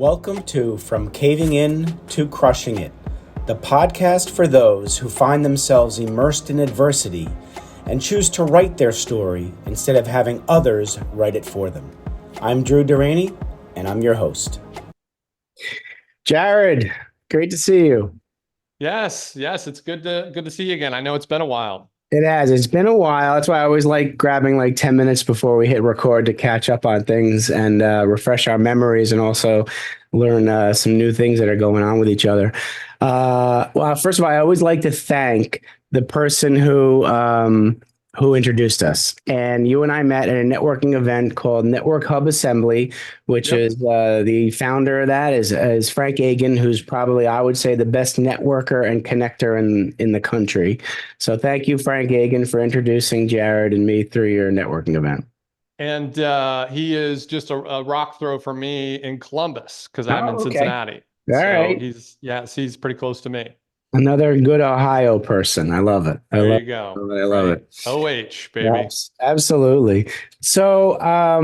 Welcome to From Caving In to Crushing It, the podcast for those who find themselves immersed in adversity and choose to write their story instead of having others write it for them. I'm Drew Deraney, and I'm your host. Jared, great to see you. Yes, it's good to see you again. I know it's been a while. It has. It's been a while. That's why I always like grabbing like 10 minutes before we hit record to catch up on things and refresh our memories and also learn some new things that are going on with each other. Well, first of all, I always like to thank the person who introduced us. And you and I met at a networking event called Network Hub Assembly, which is the founder of that is Frank Agan, who's probably, I would say, the best networker and connector in the country. So thank you, Frank Agan, for introducing Jared and me through your networking event. And he is just a rock throw for me in Columbus because I'm in Cincinnati. All right. He's pretty close to me. Another good Ohio person. I love it. There you go. I love it. OH, baby. Yes, absolutely. So, I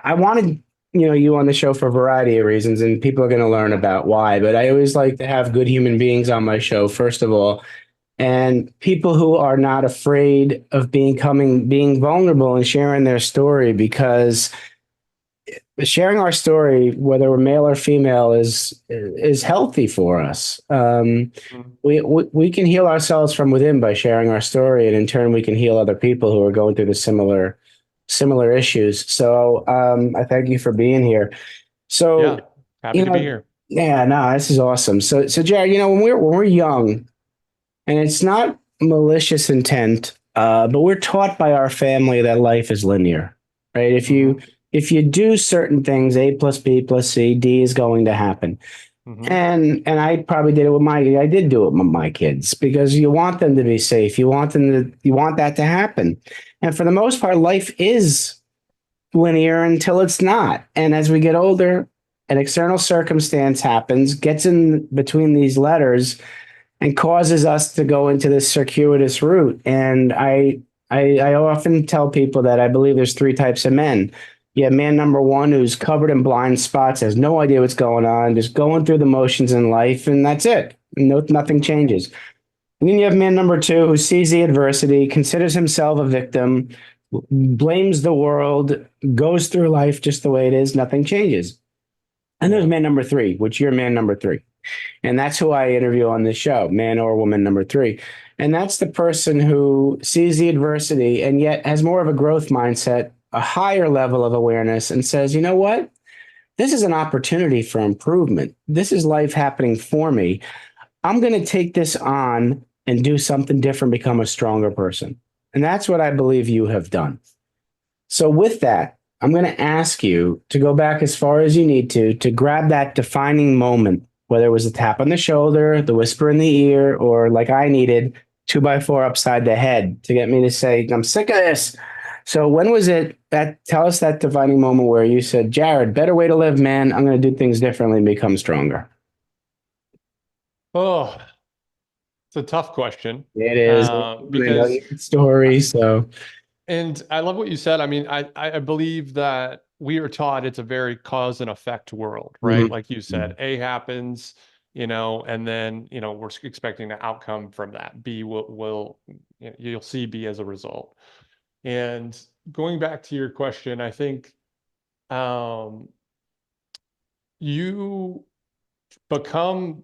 wanted, you on the show for a variety of reasons, and people are going to learn about why, but I always like to have good human beings on my show, first of all, and people who are not afraid of being vulnerable and sharing their story, because sharing our story, whether we're male or female, is healthy for us. We can heal ourselves from within by sharing our story, and in turn, we can heal other people who are going through the similar issues. So I thank you for being here. So happy to be here. Yeah, no, this is awesome. So Jared, when we're young, and it's not malicious intent, but we're taught by our family that life is linear, right? If you do certain things, A plus B plus C, D is going to happen. And I probably did it with I did do it with my kids, because you want them to be safe. You want that to happen. And for the most part, life is linear until it's not. And as we get older, an external circumstance happens, gets in between these letters and causes us to go into this circuitous route. And I often tell people that I believe there's three types of men. You have man number one, who's covered in blind spots, has no idea what's going on, just going through the motions in life, and that's it. Nothing changes. And then you have man number two, who sees the adversity, considers himself a victim, blames the world, goes through life just the way it is, nothing changes. And there's man number three, which you're man number three. And that's who I interview on this show, man or woman number three. And that's the person who sees the adversity and yet has more of a growth mindset, a higher level of awareness, and says, you know what? This is an opportunity for improvement. This is life happening for me. I'm going to take this on and do something different, become a stronger person. And that's what I believe you have done. So with that, I'm going to ask you to go back as far as you need to grab that defining moment, whether it was a tap on the shoulder, the whisper in the ear, or like I needed, 2x4 upside the head to get me to say, I'm sick of this. So when was it tell us that defining moment where you said, Jared, better way to live, man. I'm going to do things differently and become stronger. Oh, it's a tough question. It is. Because story. So, and I love what you said. I mean, I believe that we are taught it's a very cause and effect world, right? Like you said, A happens, and then, we're expecting the outcome from that. B you'll see B as a result. And going back to your question, I think you become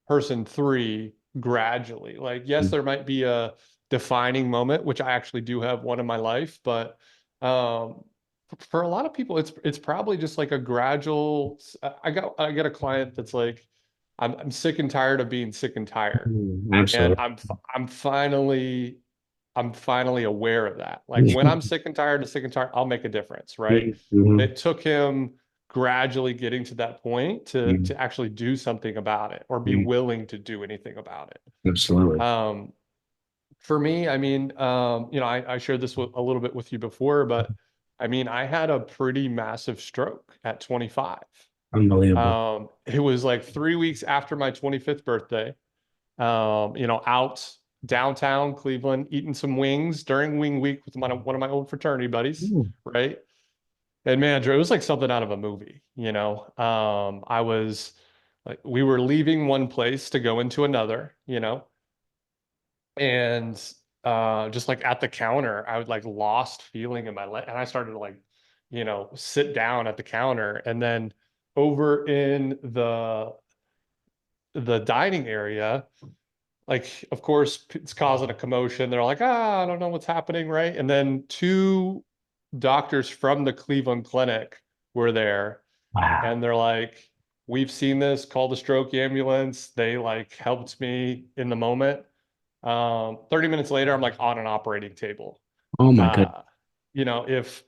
person three gradually. Like, yes, there might be a defining moment, which I actually do have one in my life, but for a lot of people, it's probably just like a gradual. I get a client that's like, I'm sick and tired of being sick and tired, absolutely. and I'm finally aware of that. Like, when I'm sick and tired, I'll make a difference, right? It took him gradually getting to that point to actually do something about it, or be willing to do anything about it. Absolutely. For me, I mean, I shared this a little bit with you before, but I mean, I had a pretty massive stroke at 25. Unbelievable. It was like 3 weeks after my 25th birthday, out downtown Cleveland, eating some wings during wing week with one of my old fraternity buddies, right? And man, Drew, it was like something out of a movie, I was like, we were leaving one place to go into another, and just like at the counter, I would like lost feeling in my leg, and I started to like, sit down at the counter, and then over in the dining area, like, of course, it's causing a commotion. They're like, I don't know what's happening, right? And then two doctors from the Cleveland Clinic were there, Wow. and they're like, we've seen this, call the stroke ambulance. They like helped me in the moment. 30 minutes later, I'm like on an operating table. Oh my good. Uh, if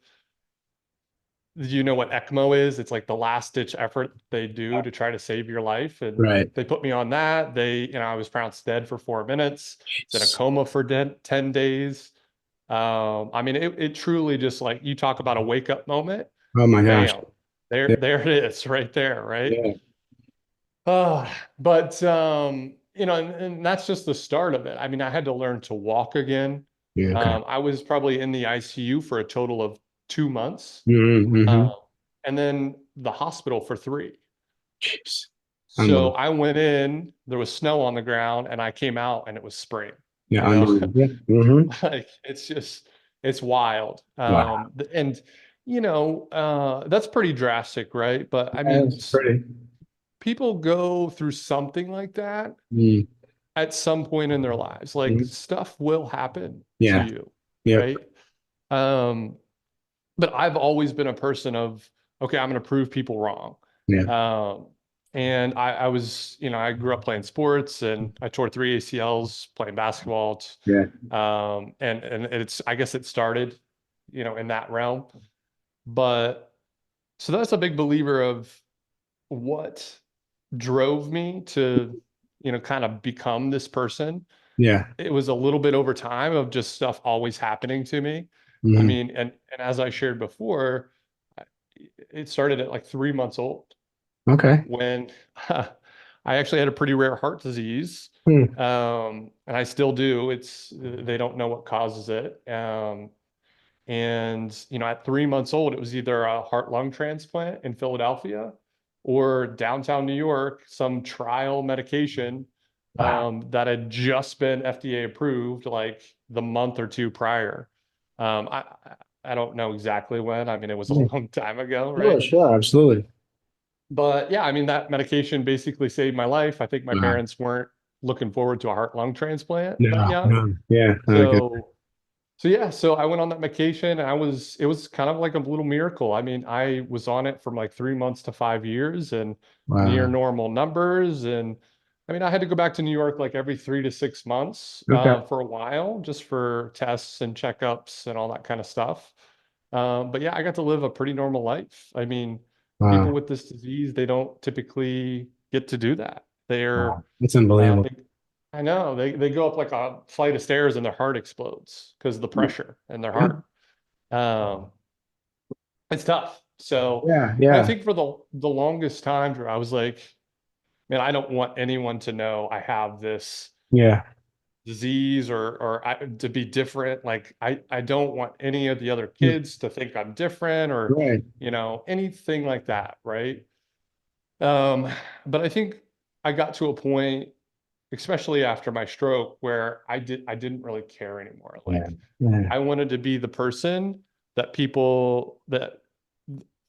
you know what ECMO is, it's like the last ditch effort they do to try to save your life. And Right. they put me on that. I was pronounced dead for 4 minutes. Was in a Jeez. coma for 10 days. I mean, it truly just like, you talk about a wake up moment, Oh my gosh. bam, Yeah. there it is right there. Right. Yeah. But and that's just the start of it. I mean, I had to learn to walk again. Yeah. Okay. I was probably in the ICU for a total of 2 months, Mm-hmm. Mm-hmm. uh, and then the hospital for 3. Jeez. So Unbelievable. I went in, there was snow on the ground, and I came out and it was spring, Yeah. you know, Unbelievable. Yeah. Mm-hmm. like it's wild. Wow. And that's pretty drastic, right? But I mean, That's pretty. people go through something like that Mm. at some point in their lives. Like, Mhm. stuff will happen to Yeah. you, Yep. right? Um, but I've always been a person of, okay, I'm going to prove people wrong. Yeah. Um, and I was, I grew up playing sports, and I tore 3 ACLs playing basketball. Yeah. And I guess it started, in that realm. But so that's a big believer of what drove me to, kind of become this person. Yeah. It was a little bit over time of just stuff always happening to me. I Hmm. mean, and as I shared before, it started at like 3 months old Okay. when I actually had a pretty rare heart disease. Hmm. And I still do. They don't know what causes it. And, at 3 months old, it was either a heart lung transplant in Philadelphia or downtown New York, some trial medication Wow. that had just been FDA approved like the month or two prior. Um, I, I don't know exactly when. I mean, it was a Yeah. long time ago, Sure. right? Sure. Absolutely. But yeah, I mean, that medication basically saved my life. I think my Wow. parents weren't looking forward to a heart lung transplant that No. young. No. Yeah. Okay. So yeah, so I went on that medication, and it was kind of like a little miracle. I mean, I was on it from like 3 months to 5 years, and near Wow. normal numbers. And I mean, I had to go back to New York like every 3 to 6 months Okay. for a while, just for tests and checkups and all that kind of stuff. But yeah, I got to live a pretty normal life. I mean, people Wow. with this disease, they don't typically get to do that. Wow. It's unbelievable. They I know they go up like a flight of stairs and their heart explodes because of the pressure in their Yeah. heart. Um, it's tough. So, Yeah. and I Yeah. think for the longest time, Drew, I was like, man, I don't want anyone to know I have this Yeah. disease, to be different. Like, I don't want any of the other Hmm. kids to think I'm different, or, Right. anything like that, right? Um, but I think I got to a point, especially after my stroke, where I didn't really care anymore. Yeah. Like, Yeah. I wanted to be the person that people that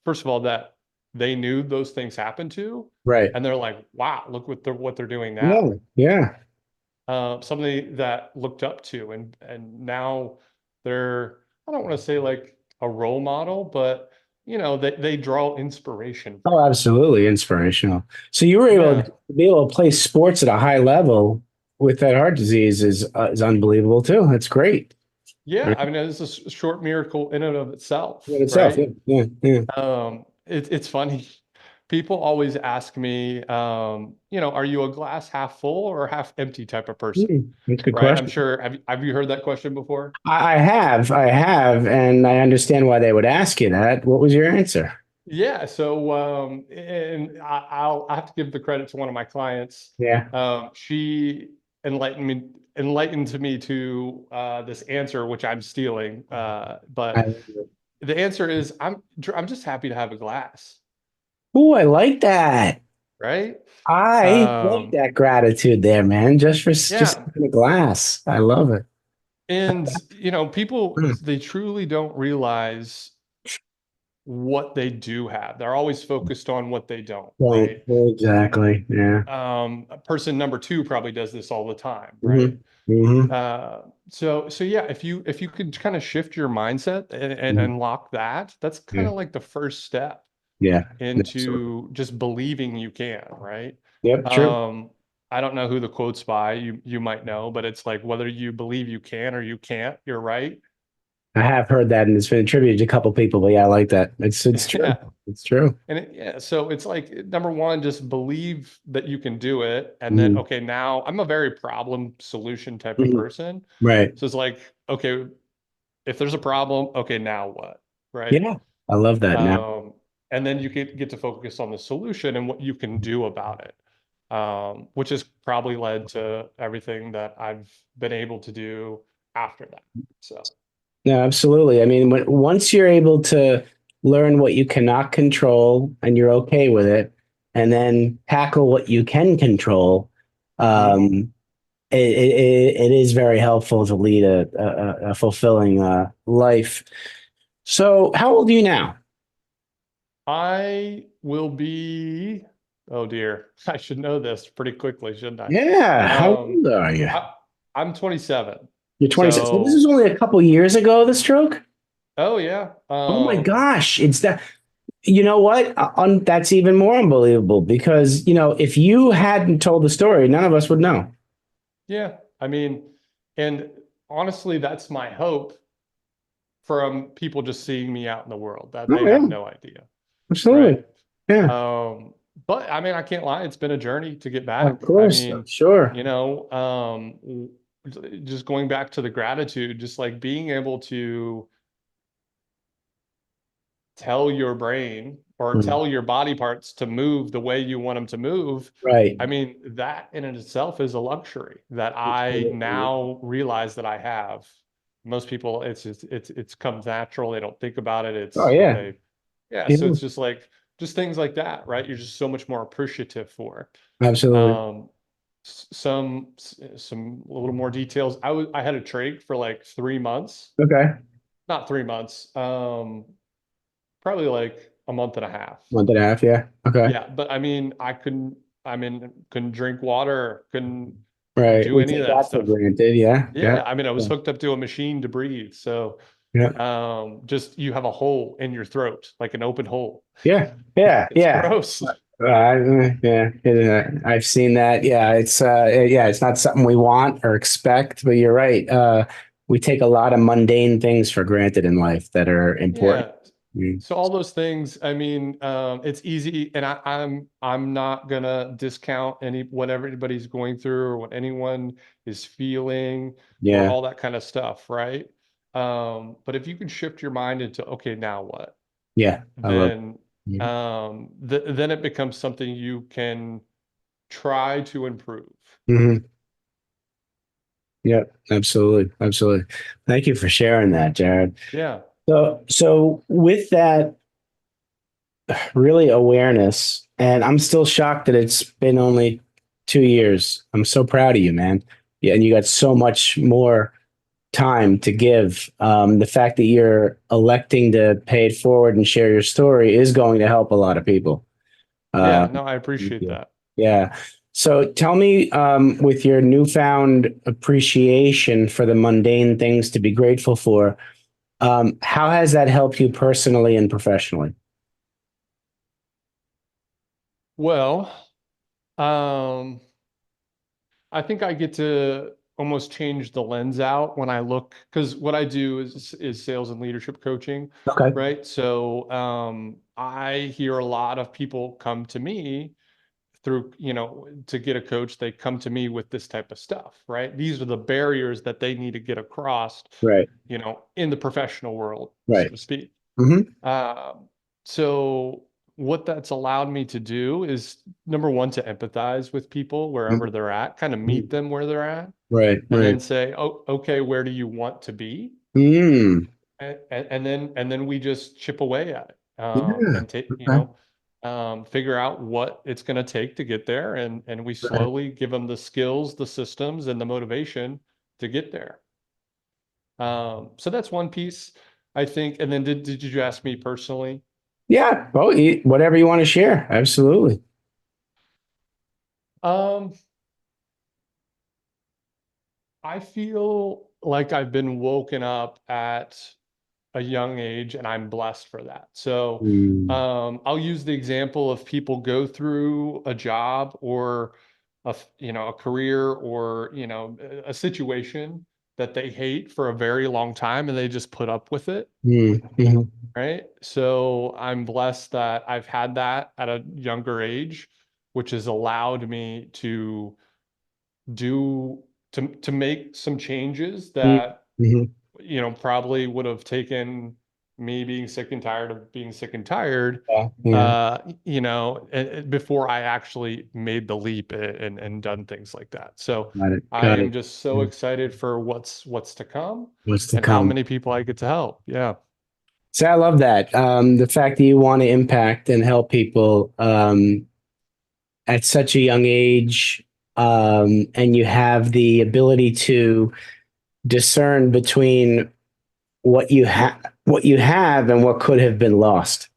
first of all, that they knew those things happened to, Right. and they're like, wow, look what they're doing Yeah. now. Yeah. Somebody that looked up to, and now they're, I don't want to say like a role model, but they draw inspiration Oh, from. absolutely inspirational. So you were able Yeah. to be able to play sports at a high level with that heart disease is unbelievable too. That's great. Yeah, Right. I mean, it's a short miracle in and of In itself, itself. Yeah. right? Yeah. Yeah. It's funny. People always ask me, are you a glass half full or half empty type of person? That's a good Right? I'm question. sure. Have you heard that question before? I have, and I understand why they would ask you that. What was your answer? Yeah. So, and I have to give the credit to one of my clients. Yeah. She enlightened to me to this answer, which I'm stealing. I, But the answer is I'm just happy to have a glass, Oh, I like that. right? I like Um, that gratitude there, man. Just yeah. having a glass. I love it. And people, Mm. they truly don't realize what they do have. They're always focused on what they don't, Right. right? Exactly. Yeah. Person number two probably does this all the time, right? Hmm. Hmm. So yeah, if you could kind of shift your mindset and Hmm. unlock that, that's kind Yeah. of like the first step Yeah. Absolutely. into just believing you can, right? Yep. True. Um, I don't know who the quote's by, you might know, but it's like whether you believe you can or you can't, you're right. I have heard that, and it's been attributed to a couple people, but yeah, I like that. It's true. Yeah. It's true. Yeah, so it's like number one, just believe that you can do it. And then, Hmm. okay, now I'm a very problem solution type of Hmm. person. Right. So it's like, okay, if there's a problem, okay, now what? Right. Yeah. I love that now. Um, and then you get to focus on the solution and what you can do about it. Which has probably led to everything that I've been able to do after that. So No, absolutely. I mean, once you're able to learn what you cannot control and you're okay with it, and then tackle what you can control, mhm. it is very helpful to lead a fulfilling life. So, how old are you now? I will be, oh dear, I should know this pretty quickly, shouldn't I? Yeah, how Um, old are you? I, I'm 27. You're 26. So this is So, only a couple years ago, the stroke? oh yeah. Oh my gosh, it's that. You know what? That's even more unbelievable because, if you hadn't told the story, none of us would know. Yeah. I mean, and honestly, that's my hope from people just seeing me out in the world that Oh, they yeah, have no idea, right? absolutely. Yeah, But I mean, I can't lie, it's been a journey to get of back. I course. mean, Sure. you know, just going back to the gratitude, just like being able to tell your brain or Mhm. tell your body parts to move the way you want them to move. Right. I mean, that in itself is a luxury that I Absolutely. now realize that I have. Most people, it's comes natural. They don't think about it. Oh, It's yeah. they, yeah. So Yeah, it's just like just things like that, right? You're just so much more appreciative for. absolutely. Um, some a little more details. I had a trach for like 3 months, Okay. not 3 months. Probably like a month and a half. Month and a half. Yeah. Okay. Yeah, but I mean, couldn't drink water, couldn't Right. do We any of take that that for stuff. granted. Yeah. Yeah. Yeah, I mean, I was Yeah. hooked up to a machine to breathe. So, Yeah. just you have a hole in your throat, like an open hole. Yeah. Yeah. It's Yeah. gross. Yeah, I've seen that. Yeah, it's not something we want or expect, but you're right. We take a lot of mundane things for granted in life that are important. Yeah. Mm. So all those things, I mean, it's easy, and I'm not gonna discount any what everybody's going through or what anyone is feeling or Yeah, all that kind of stuff, right? But if you can shift your mind into, okay, now what? yeah, I love. Then It. then it becomes something you can try to improve. Hmm. Yeah, absolutely, absolutely. Thank you for sharing that, Jared. Yeah. So with that really awareness, and I'm still shocked that it's been only 2 years. I'm so proud of you, man. Yeah, and you got so much more time to give. The fact that you're electing to pay it forward and share your story is going to help a lot of people. Yeah, Uh, no, I appreciate yeah. that. Yeah. So tell me, with your newfound appreciation for the mundane things to be grateful for, how has that helped you personally and professionally? Well, um, I think I get to almost change the lens out when I look, because what I do is sales and leadership coaching, Okay. right? So I hear a lot of people come to me through, to get a coach, they come to me with this type of stuff, right? These are the barriers that they need to get across, Right. in the professional world, so Right. to speak. Hmm. Um, so what that's allowed me to do is number one, to empathize with people wherever they're at, kind of meet them where they're at, Right. and Right. then say, oh, okay, where do you want to be? Mm. And then we just chip away at it, Yeah. and take, Okay. figure out what it's going to take to get there. And we Right. slowly give them the skills, the systems, and the motivation to get there. So that's one piece, I think. And then did you ask me personally? Yeah. Well, whatever you want to share. Absolutely. Um, I feel like I've been woken up at a young age, and I'm blessed for that. So, Mm, I'll use the example of people go through a job or a career or, a situation that they hate for a very long time and they just put up with it. mhm. Right. So I'm blessed that I've had that at a younger age, which has allowed me to do to make some changes Mm, that mhm. probably would have taken me being sick and tired of being sick and tired, Yeah. Yeah. before I actually made the leap and done things like that. So Got it. I Got am it. just so Yeah. excited for what's to come What's to and how come? many people I get to help. Yeah. So I love that. The fact that you want to impact and help people at such a young age, and you have the ability to discern between what you have and what could have been lost.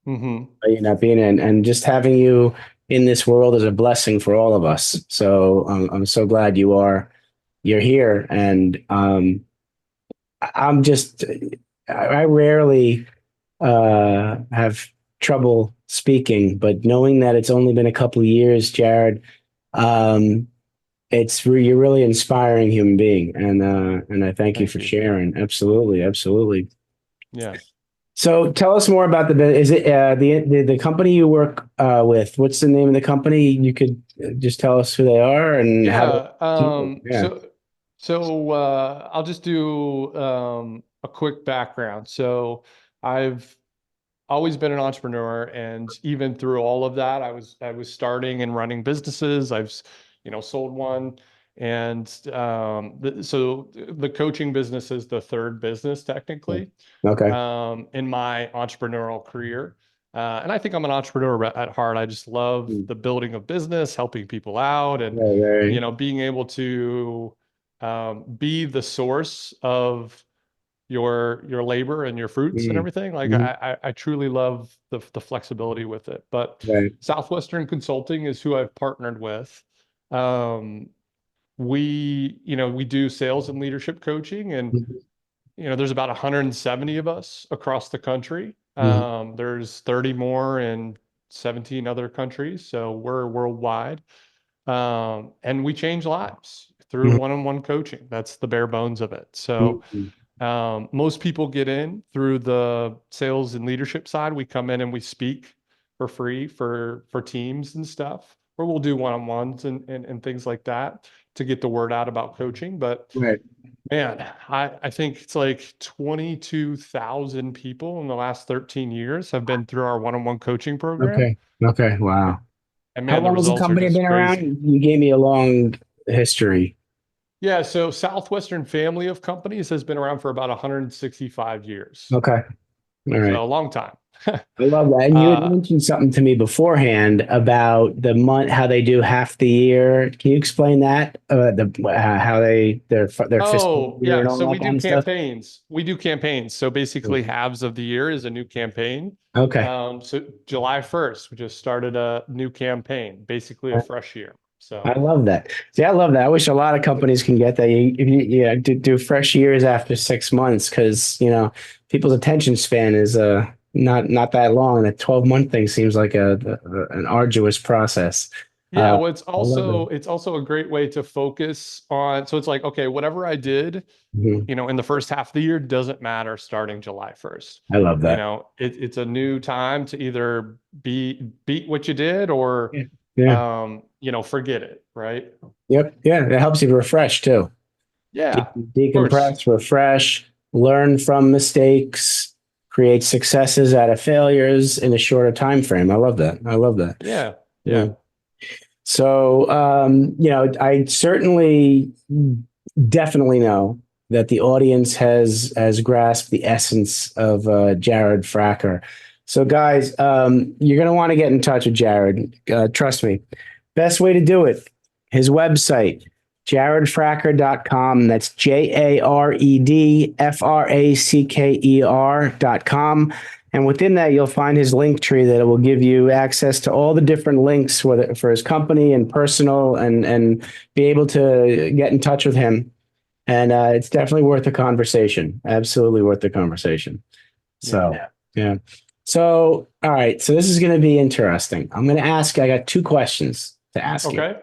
Hmm. You know, being in and just having you in this world is a blessing for all of us. So I'm so glad you're here, and I'm just I rarely have trouble speaking, but knowing that it's only been a couple of years, Jared, um, you're really inspiring human being, and I thank you Thank for you. sharing. Absolutely, absolutely. Yeah. So tell us more about is it the company you work with? What's the name of the company? You could just tell us who they are and how Yeah. yeah. I'll just do a quick background. So I've always been an entrepreneur, and even through all of that, I was starting and running businesses. Sold one, and so the coaching business is the third business technically, Okay. in my entrepreneurial career. And I think I'm an entrepreneur at heart. I just love Mm. the building of business, helping people out, and Right, right. being able to be the source of your labor and your fruits and Mm. everything. Like Mhm. I truly love the flexibility with it. But Right. Southwestern Consulting is who I've partnered with. Um, we do sales and leadership coaching, and Mhm. there's about 170 of us across the country. Mhm. There's 30 more in 17 other countries, so we're worldwide. And we change lives through Mhm. one-on-one coaching. That's the bare bones of it. So Mhm. most people get in through the sales and leadership side. We come in and we speak for free for teams and stuff, or we'll do one-on-ones and things like that to get the word out about coaching. But Right. man, I think it's like 22,000 people in the last 13 years have been through our one-on-one coaching program. Okay. Okay. Wow. And How man, the long has the results are company just been crazy. around? You gave me a long history. Yeah, so Southwestern family of companies has been around for about 165 years. Okay. All right. So a long time. I love that. And you had Uh, mentioned something to me beforehand about the month, how they do half the year. Can you explain that? How their fiscal oh, year yeah. and all So that we do kind of stuff. campaigns. We do campaigns. So basically, halves of the year is a new campaign. Okay. So July 1st, we just started a new campaign, basically a fresh year. I So love that. See, I love that. I wish a lot of companies can get that. Yeah, do fresh years after 6 months because people's attention span is not that long, and a 12-month thing seems like an arduous process. yeah, well, I love it. it's also a great way to focus on. So it's like, okay, whatever I did, Mhm. in the first half of the year doesn't matter starting July 1st. I love that. It's a new time to either beat what you did or, Yeah. Yeah. forget it, right? Yep. Yeah. It helps you refresh too. Yeah, of course. Decompress, refresh, learn from mistakes, create successes out of failures in a shorter time frame. I love that. I love that. Yeah, Yeah. yeah. So, I certainly definitely know that the audience has grasped the essence of Jared Fracker. So, guys, you're going to want to get in touch with Jared. Trust me. Best way to do it, his website, jaredfracker.com. That's JAREDFRACKER.com. And within that, you'll find his link tree that will give you access to all the different links for his company and personal, and be able to get in touch with him. And it's definitely worth the conversation. Absolutely worth the conversation. So, yeah. So, all right. So this is going to be interesting. I got two questions to ask you. Okay.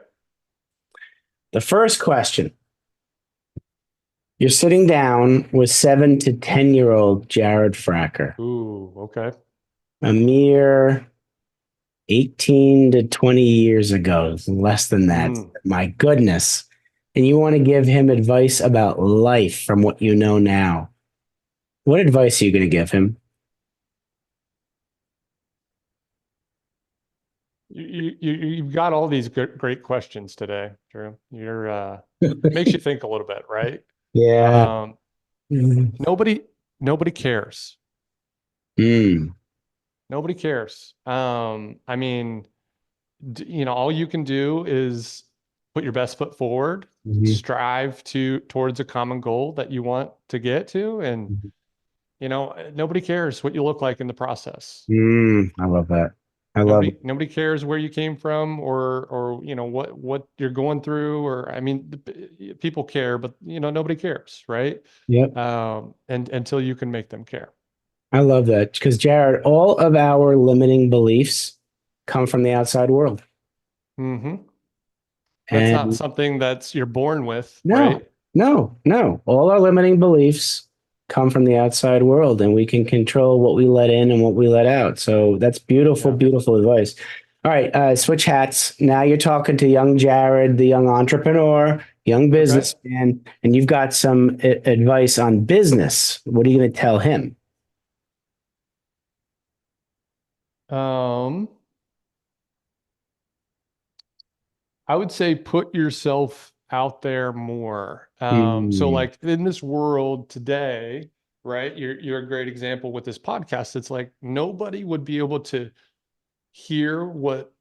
The first question, you're sitting down with 7 to 10-year-old Jared Fracker, Ooh, okay. a mere 18 to 20 years ago, less than that. My goodness. And you want to give him advice about life from what you know now. What advice are you going to give him? You've got all these great questions today, Drew. Makes you think a little bit, right? Yeah. Nobody cares. Mm. Nobody cares. I mean, all you can do is put your best foot forward, strive towards a common goal that you want to get to, and nobody cares what you look like in the process. I love that. I love it. Nobody cares where you came from, or what you're going through, or I mean, people care, but nobody cares, right? Yep. And until you can make them care. I love that because, Jared, all of our limiting beliefs come from the outside world. Mm-hmm. That's not And something you're born with, no, right? no. All our limiting beliefs come from the outside world, and we can control what we let in and what we let out. So that's beautiful, beautiful advice. All right, switch hats. Now you're talking to young Jared, the young entrepreneur, young businessman, and you've got some advice on business. What are you going to tell him? I would say put yourself out there more. So Mm, like in this world today, right? You're a great example with this podcast. It's like nobody would be able to hear what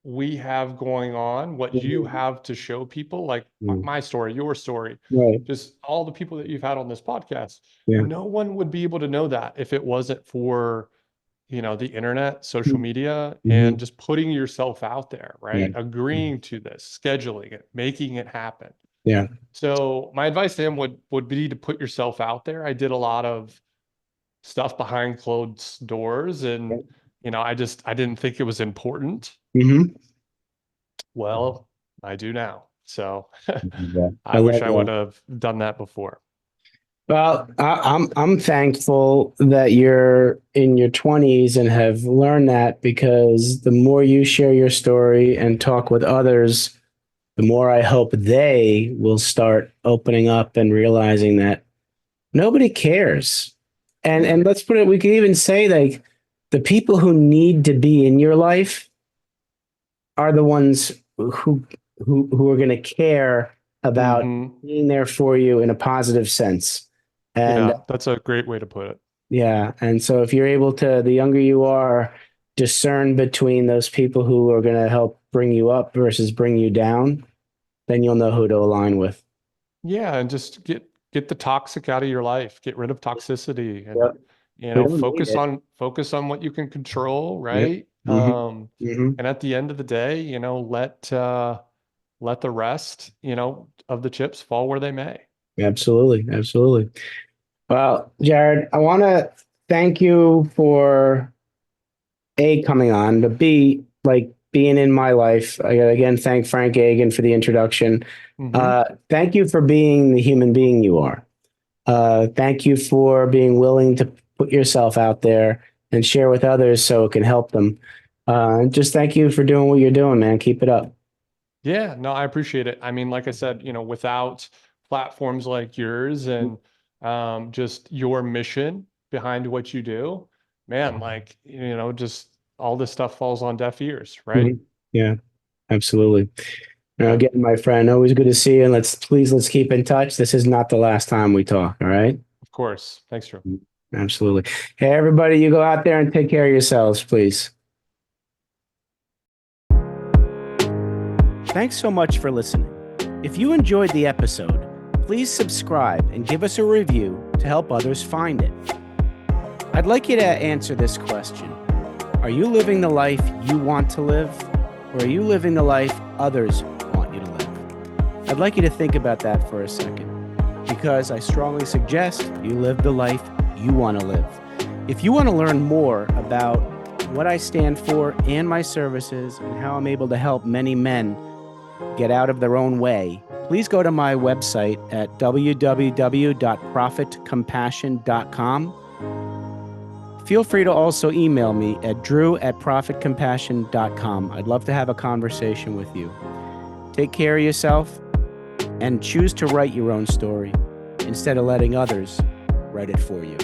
we have going on, what you have to show people, like my story, your story, right. just all the people that you've had on this podcast. Yeah. No one would be able to know that if it wasn't for the internet, social media, and just putting yourself out there, right? Agreeing to this, scheduling it, making it happen. Yeah. So my advice to him would be to put yourself out there. I did a lot of stuff behind closed doors, and I didn't think it was important. Well, I do now. So I wish I would have done that before. Well, I'm thankful that you're in your 20s and have learned that, because the more you share your story and talk with others, the more I hope they will start opening up and realizing that nobody cares. And let's put it, we could even say, like, the people who need to be in your life are the ones who are going to care about being there for you in a positive sense. And yeah, that's a great way to put it. yeah. And so if you're able to, the younger you are, discern between those people who are going to help bring you up versus bring you down, then you'll know who to align with. Yeah, and just get the toxic out of your life. Get rid of toxicity, and Yep. We don't need focus it. on what you can control, Yep. right? Mm-hmm. And at the end of the day, let the rest, of the chips fall where they may. Absolutely. Absolutely. Well, Jared, I want to thank you for A, coming on, but B, like, being in my life. I gotta again thank Frank Agan for the introduction. Thank you for being the human being you are. Thank you for being willing to put yourself out there and share with others so it can help them. Just thank you for doing what you're doing, man. Keep it up. Yeah, no, I appreciate it. I mean, like I said, without platforms like yours and just your mission behind what you do, man, like, just all this stuff falls on deaf ears, right? Yeah, absolutely. Again, my friend, always good to see you. And let's keep in touch. This is not the last time we talk. All right. Of course. Thanks, Drew. Absolutely. Hey, everybody, you go out there and take care of yourselves, please. Thanks so much for listening. If you enjoyed the episode, please subscribe and give us a review to help others find it. I'd like you to answer this question. Are you living the life you want to live, or are you living the life others want you to live? I'd like you to think about that for a second, because I strongly suggest you live the life you want to live. If you want to learn more about what I stand for and my services and how I'm able to help many men get out of their own way, please go to my website at www.profitcompassion.com. Feel free to also email me at drew@profitcompassion.com. I'd love to have a conversation with you. Take care of yourself and choose to write your own story instead of letting others write it for you.